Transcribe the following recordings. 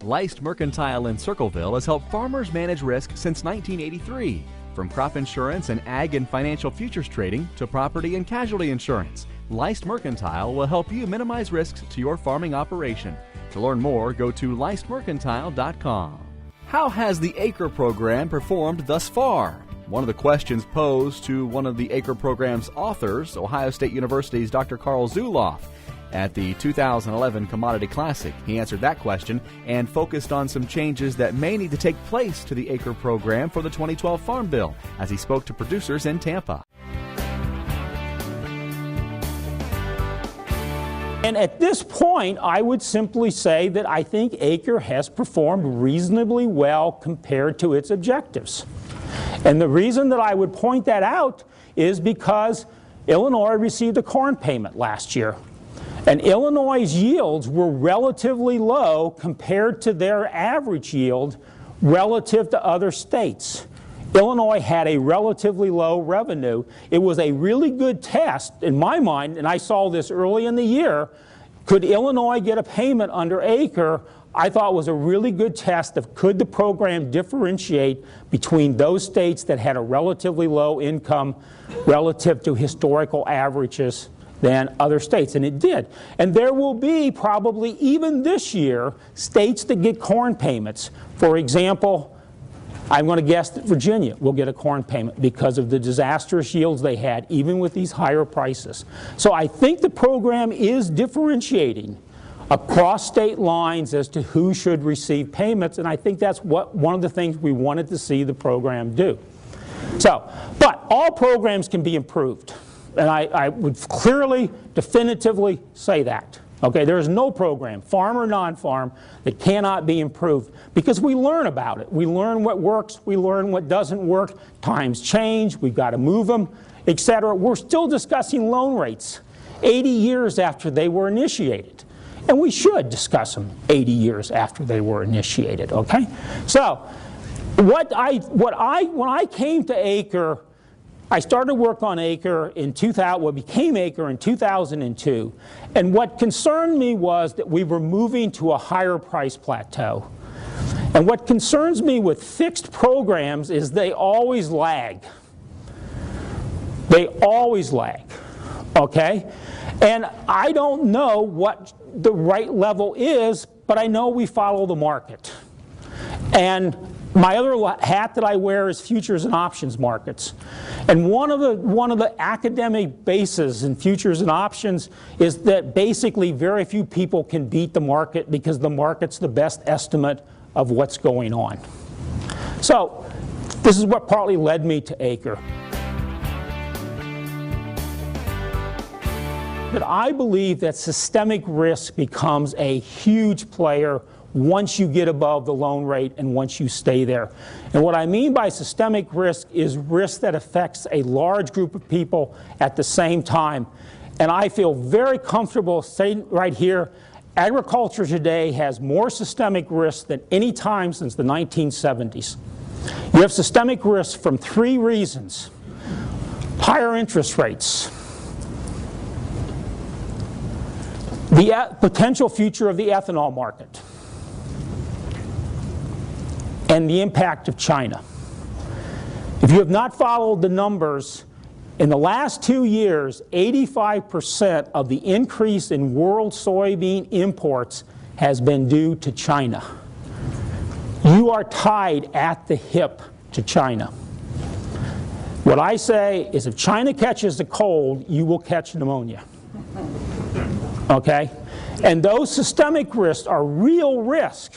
Leist Mercantile in Circleville has helped farmers manage risk since 1983. From crop insurance and ag and financial futures trading to property and casualty insurance, Leist Mercantile will help you minimize risks to your farming operation. To learn more, go to leistmercantile.com. How has the ACRE program performed thus far? One of the questions posed to one of the ACRE program's authors, Ohio State University's Dr. Carl Zulauf, at the 2011 Commodity Classic. He answered that question and focused on some changes that may need to take place to the ACRE program for the 2012 Farm Bill as he spoke to producers in Tampa. And at this point, I would simply say that I think ACRE has performed reasonably well compared to its objectives. And the reason that I would point that out is because Illinois received a corn payment last year. And Illinois' yields were relatively low compared to their average yield relative to other states. Illinois had a relatively low revenue. It was a really good test, in my mind, and I saw this early in the year. Could Illinois get a payment under ACRE? I thought was a really good test of could the program differentiate between those states that had a relatively low income relative to historical averages than other states, and it did. And there will be probably even this year states that get corn payments. For example, I'm going to guess that Virginia will get a corn payment because of the disastrous yields they had, even with these higher prices. So I think the program is differentiating across state lines as to who should receive payments, and I think that's one of the things we wanted to see the program do. So, but all programs can be improved, and I would clearly, definitively say that. Okay, there is no program, farm or non-farm, that cannot be improved because we learn about it. We learn what works, we learn what doesn't work, times change, we've got to move them, etc. We're still discussing loan rates 80 years after they were initiated. And we should discuss them 80 years after they were initiated, okay? So, when I came to ACRE, I started work on ACRE in 2000, what became ACRE in 2002, and what concerned me was that we were moving to a higher price plateau. And what concerns me with fixed programs is they always lag. They always lag, okay? And I don't know what the right level is, but I know we follow the market. And my other hat that I wear is futures and options markets. And one of the academic bases in futures and options is that basically very few people can beat the market because the market's the best estimate of what's going on. So this is what partly led me to ACRE. But I believe that systemic risk becomes a huge player once you get above the loan rate and once you stay there. And what I mean by systemic risk is risk that affects a large group of people at the same time. And I feel very comfortable saying right here, agriculture today has more systemic risk than any time since the 1970s. You have systemic risk from three reasons: higher interest rates, the potential future of the ethanol market, and the impact of China. If you have not followed the numbers, in the last 2 years, 85% of the increase in world soybean imports has been due to China. You are tied at the hip to China. What I say is if China catches a cold, you will catch pneumonia. Okay? And those systemic risks are real risk.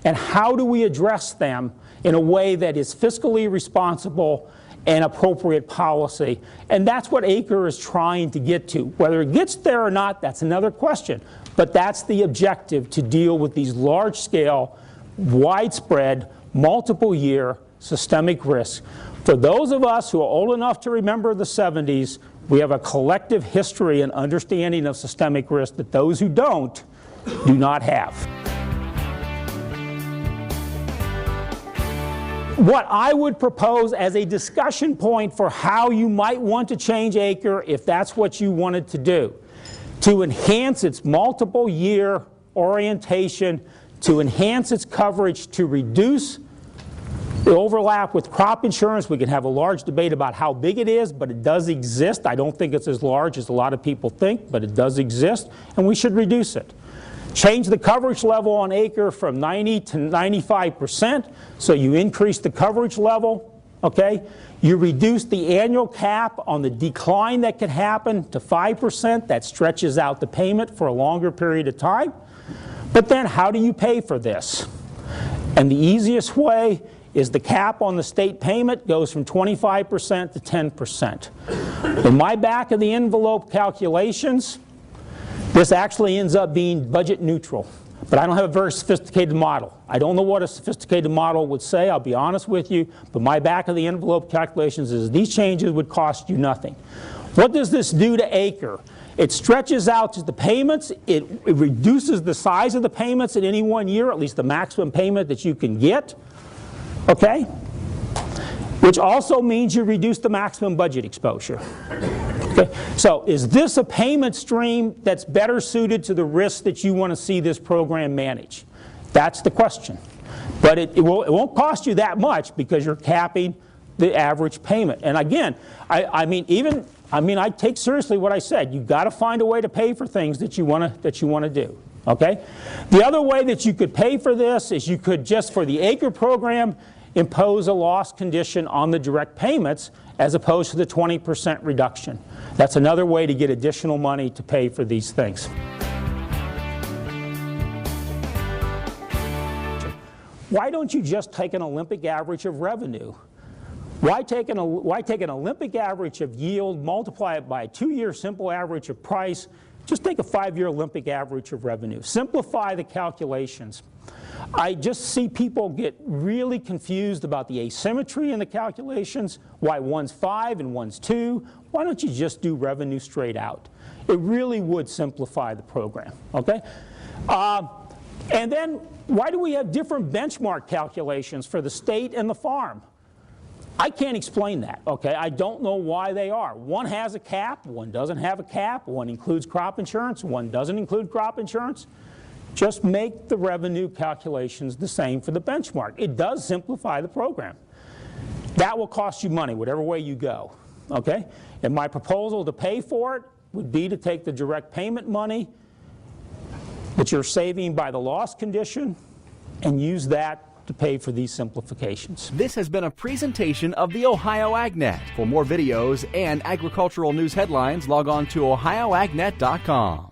And how do we address them in a way that is fiscally responsible and appropriate policy? And that's what ACRE is trying to get to. Whether it gets there or not, that's another question. But that's the objective, to deal with these large-scale, widespread, multiple-year systemic risks. For those of us who are old enough to remember the 70s, we have a collective history and understanding of systemic risk that those who don't do not have. What I would propose as a discussion point for how you might want to change ACRE, if that's what you wanted to do, to enhance its multiple-year orientation to enhance its coverage to reduce the overlap with crop insurance. We can have a large debate about how big it is, but it does exist. I don't think it's as large as a lot of people think, but it does exist, and we should reduce it. Change the coverage level on ACRE from 90 to 95%, so you increase the coverage level, okay? You reduce the annual cap on the decline that could happen to 5%. That stretches out the payment for a longer period of time. But then how do you pay for this? And the easiest way is the cap on the state payment goes from 25% to 10%. In my back of the envelope calculations, this actually ends up being budget neutral. But I don't have a very sophisticated model. I don't know what a sophisticated model would say, I'll be honest with you, but my back of the envelope calculations is these changes would cost you nothing. What does this do to ACRE? It stretches out the payments, it reduces the size of the payments in any one year, at least the maximum payment that you can get, okay? Which also means you reduce the maximum budget exposure. Okay. So is this a payment stream that's better suited to the risks that you want to see this program manage? That's the question. But it won't cost you that much because you're capping the average payment. And again, I take seriously what I said. You've got to find a way to pay for things that you want to do. Okay? The other way that you could pay for this is you could just, for the ACRE program, impose a loss condition on the direct payments as opposed to the 20% reduction. That's another way to get additional money to pay for these things. Why don't you just take an Olympic average of revenue? Why take an Olympic average of yield, multiply it by a 2-year simple average of price, just take a 5-year Olympic average of revenue. Simplify the calculations. I just see people get really confused about the asymmetry in the calculations, why one's 5 and one's 2. Why don't you just do revenue straight out? It really would simplify the program, okay? And then why do we have different benchmark calculations for the state and the farm? I can't explain that, okay? I don't know why they are. One has a cap, one doesn't have a cap, one includes crop insurance, one doesn't include crop insurance. Just make the revenue calculations the same for the benchmark. It does simplify the program. That will cost you money, whatever way you go, okay? And my proposal to pay for it would be to take the direct payment money that you're saving by the loss condition and use that to pay for these simplifications. This has been a presentation of the Ohio AgNet. For more videos and agricultural news headlines, log on to ohioagnet.com.